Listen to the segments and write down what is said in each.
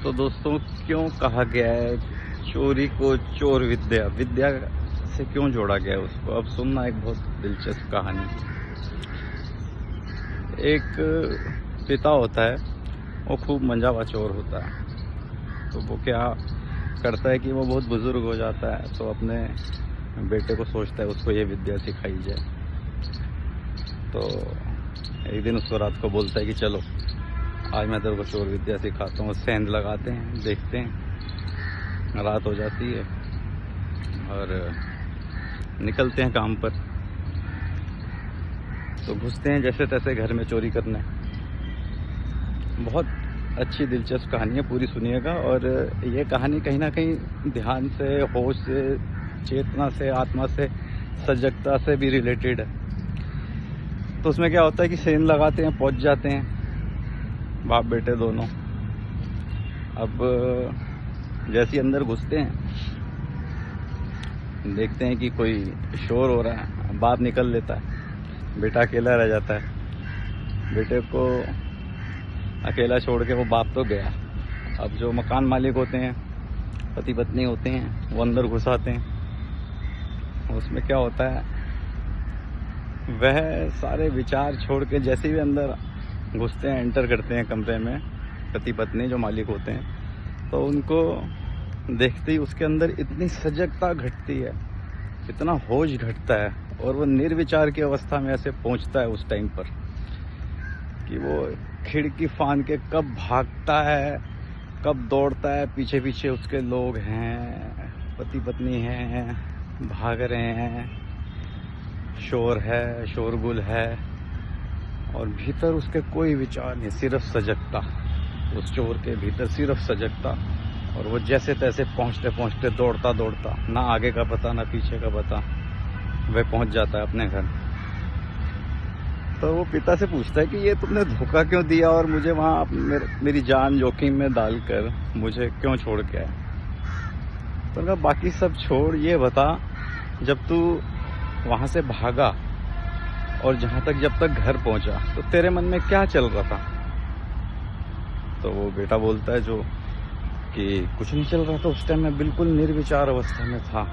तो दोस्तों, क्यों कहा गया है चोरी को चोर विद्या विद्या से क्यों जोड़ा गया है उसको? अब सुनना एक बहुत दिलचस्प कहानी। एक पिता होता है, वो खूब मंझावा चोर होता है। तो वो क्या करता है कि वो बहुत बुजुर्ग हो जाता है, तो अपने बेटे को सोचता है उसको ये विद्या सिखाई जाए। तो एक दिन उसको रात को बोलता है कि चलो आज मैं तेरे को चोर विद्या सिखाता हूँ। सेंध लगाते हैं, देखते हैं। रात हो जाती है और निकलते हैं काम पर। तो घुसते हैं जैसे तैसे घर में चोरी करने। बहुत अच्छी दिलचस्प कहानी है, पूरी सुनिएगा। और ये कहानी कहीं ना कहीं ध्यान से, होश से, चेतना से, आत्मा से, सजगता से भी रिलेटेड है। तो उसमें क्या होता है कि सेंध लगाते हैं, पहुंच जाते हैं बाप बेटे दोनों। अब जैसे ही अंदर घुसते हैं, देखते हैं कि कोई शोर हो रहा है। बाप निकल लेता है, बेटा अकेला रह जाता है। बेटे को अकेला छोड़ के वो बाप तो गया। अब जो मकान मालिक होते हैं, पति पत्नी होते हैं, वो अंदर घुस आते हैं। उसमें क्या होता है, वह सारे विचार छोड़ के जैसे भी अंदर घुसते हैं, एंटर करते हैं कमरे में, पति पत्नी जो मालिक होते हैं, तो उनको देखते ही उसके अंदर इतनी सजगता घटती है, इतना होश घटता है, और वो निर्विचार की अवस्था में ऐसे पहुंचता है उस टाइम पर कि वो खिड़की फान के कब भागता है, कब दौड़ता है। पीछे पीछे उसके लोग हैं, पति पत्नी हैं, भाग रहे हैं, शोर है, शोरगुल है, और भीतर उसके कोई विचार नहीं, सिर्फ सजगता। उस चोर के भीतर सिर्फ सजगता। और वो जैसे तैसे पहुंचते पहुंचते, दौड़ता दौड़ता, ना आगे का पता ना पीछे का पता, वह पहुंच जाता है अपने घर। तो वो पिता से पूछता है कि ये तुमने धोखा क्यों दिया, और मुझे वहाँ मेरी जान जोखिम में डालकर मुझे क्यों छोड़ के आया? तो उनका बाकी सब छोड़, ये बता, जब तू वहाँ से भागा और जहाँ तक जब तक घर पहुँचा, तो तेरे मन में क्या चल रहा था? तो वो बेटा बोलता है जो कि कुछ नहीं चल रहा था, उस टाइम मैं बिल्कुल निर्विचार अवस्था में था।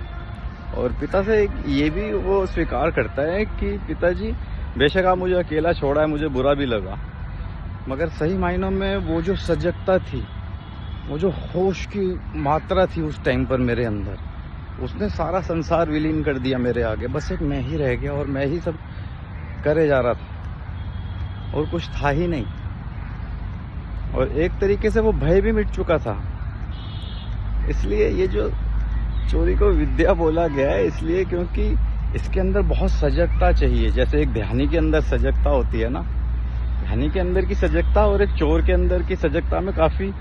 और पिता से ये भी वो स्वीकार करता है कि पिताजी, बेशक आप मुझे अकेला छोड़ा है, मुझे बुरा भी लगा, मगर सही मायनों में वो जो सजगता थी, वो जो होश की मात्रा थी उस टाइम पर मेरे अंदर, उसने सारा संसार विलीन कर दिया मेरे आगे। बस एक मैं ही रह गया और मैं ही सब करे जा रहा था, और कुछ था ही नहीं। और एक तरीके से वो भय भी मिट चुका था। इसलिए ये जो चोरी को विद्या बोला गया है, इसलिए क्योंकि इसके अंदर बहुत सजगता चाहिए। जैसे एक ध्यानी के अंदर सजगता होती है ना, ध्यानी के अंदर की सजगता और एक चोर के अंदर की सजगता में काफ़ी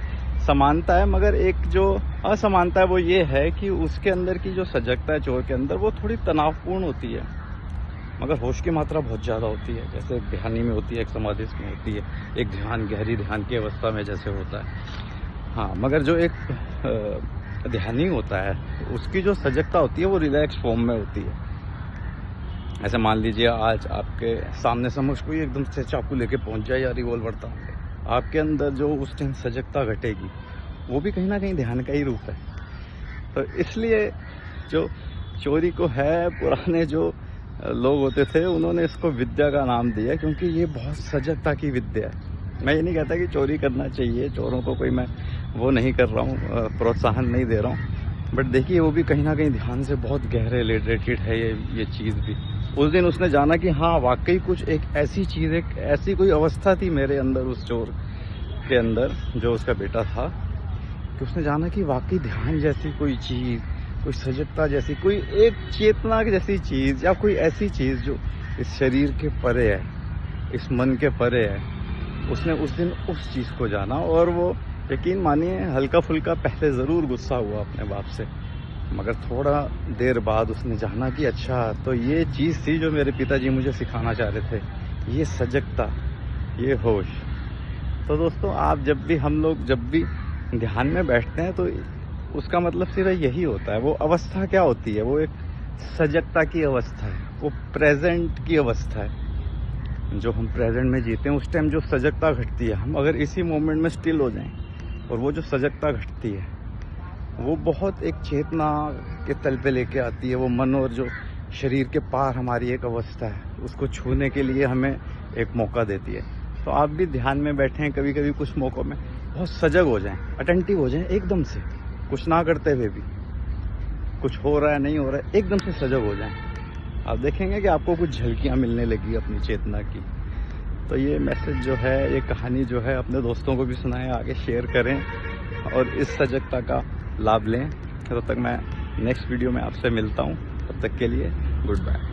समानता है, मगर एक जो असमानता है वो ये है कि उसके अंदर की जो सजगता है चोर के अंदर, वो थोड़ी तनावपूर्ण होती है, मगर होश की मात्रा बहुत ज़्यादा होती है। जैसे एक ध्यानी में होती है, एक समाधि में होती है, एक ध्यान, गहरी ध्यान की अवस्था में जैसे होता है। हाँ, मगर जो एक ध्यानी होता है, उसकी जो सजगता होती है वो रिलैक्स फॉर्म में होती है। ऐसे मान लीजिए आज आपके सामने समझ कोई एकदम से चाकू लेके पहुंच जाए या रिवॉल्वर तान ले, आपके अंदर जो उस टाइम सजगता घटेगी, वो भी कहीं ना कहीं ध्यान का ही रूप है। तो इसलिए जो चोरी को है, पुराने जो लोग होते थे, उन्होंने इसको विद्या का नाम दिया, क्योंकि ये बहुत सजगता की विद्या है। मैं ये नहीं कहता कि चोरी करना चाहिए, चोरों को कोई मैं वो नहीं कर रहा हूँ, प्रोत्साहन नहीं दे रहा हूँ, बट देखिए वो भी कहीं ना कहीं ध्यान से बहुत गहरे रिलेटेड है ये चीज़ भी। उस दिन उसने जाना कि हाँ, वाकई कुछ एक ऐसी चीज़, एक ऐसी कोई अवस्था थी मेरे अंदर, उस चोर के अंदर जो उसका बेटा था, कि उसने जाना कि वाकई ध्यान जैसी कोई चीज़, कोई सजगता जैसी, कोई एक चेतना जैसी चीज़, या कोई ऐसी चीज़ जो इस शरीर के परे है, इस मन के परे है, उसने उस दिन उस चीज़ को जाना। और वो यकीन मानिए, हल्का फुल्का पहले ज़रूर गुस्सा हुआ अपने बाप से, मगर थोड़ा देर बाद उसने जाना कि अच्छा, तो ये चीज़ थी जो मेरे पिताजी मुझे सिखाना चाह रहे थे, ये सजगता, ये होश। तो दोस्तों, आप हम लोग जब भी ध्यान में बैठते हैं, तो उसका मतलब सिर्फ यही होता है। वो अवस्था क्या होती है? वो एक सजगता की अवस्था है, वो प्रेजेंट की अवस्था है। जो हम प्रेजेंट में जीते हैं, उस टाइम जो सजगता घटती है, हम अगर इसी मोमेंट में स्टिल हो जाएं, और वो जो सजगता घटती है वो बहुत एक चेतना के तल पे लेके आती है। वो मन और जो शरीर के पार हमारी एक अवस्था है, उसको छूने के लिए हमें एक मौका देती है। तो आप भी ध्यान में बैठें, कभी कभी कुछ मौक़ों में बहुत सजग हो जाएं, अटेंटिव हो जाएं, एकदम से कुछ ना करते हुए भी कुछ हो रहा है नहीं हो रहा है, एकदम से सजग हो जाएं। आप देखेंगे कि आपको कुछ झलकियाँ मिलने लगी अपनी चेतना की। तो ये मैसेज जो है, ये कहानी जो है, अपने दोस्तों को भी सुनाएं, आगे शेयर करें और इस सजगता का लाभ लें। तब तक मैं नेक्स्ट वीडियो में आपसे मिलता हूँ। तब तक के लिए गुड बाय।